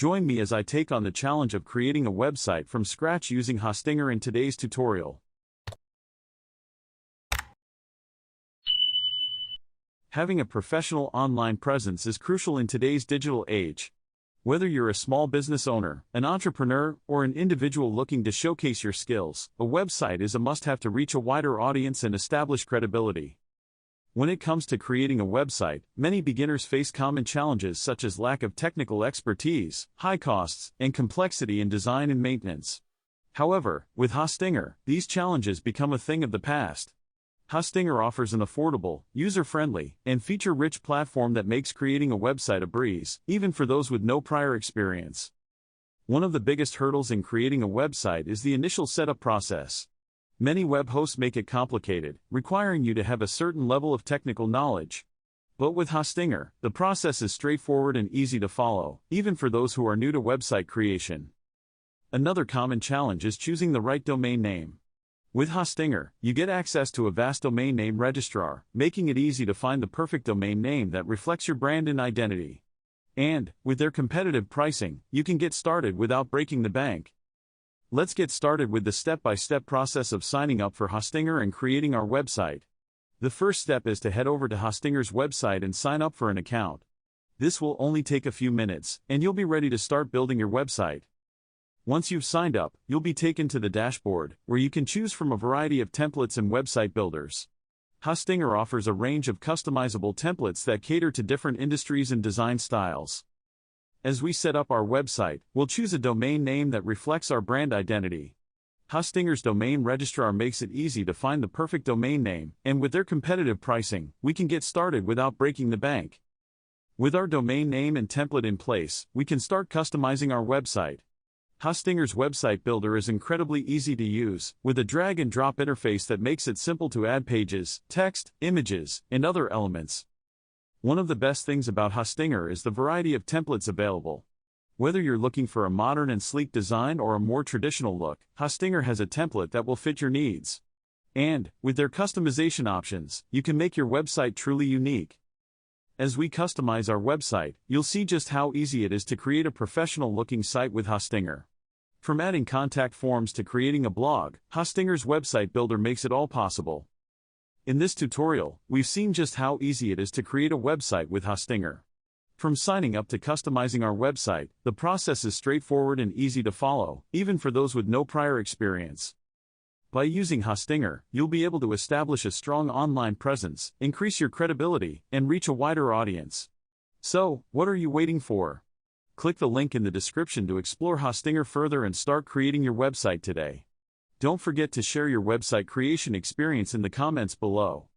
Join me as I take on the challenge of creating a website from scratch using Hostinger in today's tutorial. Having a professional online presence is crucial in today's digital age. Whether you're a small business owner, an entrepreneur, or an individual looking to showcase your skills, a website is a must-have to reach a wider audience and establish credibility. When it comes to creating a website, many beginners face common challenges such as lack of technical expertise, high costs, and complexity in design and maintenance. However, with Hostinger, these challenges become a thing of the past. Hostinger offers an affordable, user-friendly, and feature-rich platform that makes creating a website a breeze, even for those with no prior experience. One of the biggest hurdles in creating a website is the initial setup process. Many web hosts make it complicated, requiring you to have a certain level of technical knowledge. But with Hostinger, the process is straightforward and easy to follow, even for those who are new to website creation. Another common challenge is choosing the right domain name. With Hostinger, you get access to a vast domain name registrar, making it easy to find the perfect domain name that reflects your brand and identity. And, with their competitive pricing, you can get started without breaking the bank. Let's get started with the step-by-step process of signing up for Hostinger and creating our website. The first step is to head over to Hostinger's website and sign up for an account. This will only take a few minutes, and you'll be ready to start building your website. Once you've signed up, you'll be taken to the dashboard, where you can choose from a variety of templates and website builders. Hostinger offers a range of customizable templates that cater to different industries and design styles. As we set up our website, we'll choose a domain name that reflects our brand identity. Hostinger's domain registrar makes it easy to find the perfect domain name, and with their competitive pricing, we can get started without breaking the bank. With our domain name and template in place, we can start customizing our website. Hostinger's website builder is incredibly easy to use, with a drag-and-drop interface that makes it simple to add pages, text, images, and other elements. One of the best things about Hostinger is the variety of templates available. Whether you're looking for a modern and sleek design or a more traditional look, Hostinger has a template that will fit your needs. And, with their customization options, you can make your website truly unique. As we customize our website, you'll see just how easy it is to create a professional-looking site with Hostinger. From adding contact forms to creating a blog, Hostinger's website builder makes it all possible. In this tutorial, we've seen just how easy it is to create a website with Hostinger. From signing up to customizing our website, the process is straightforward and easy to follow, even for those with no prior experience. By using Hostinger, you'll be able to establish a strong online presence, increase your credibility, and reach a wider audience. So, what are you waiting for? Click the link in the description to explore Hostinger further and start creating your website today. Don't forget to share your website creation experience in the comments below.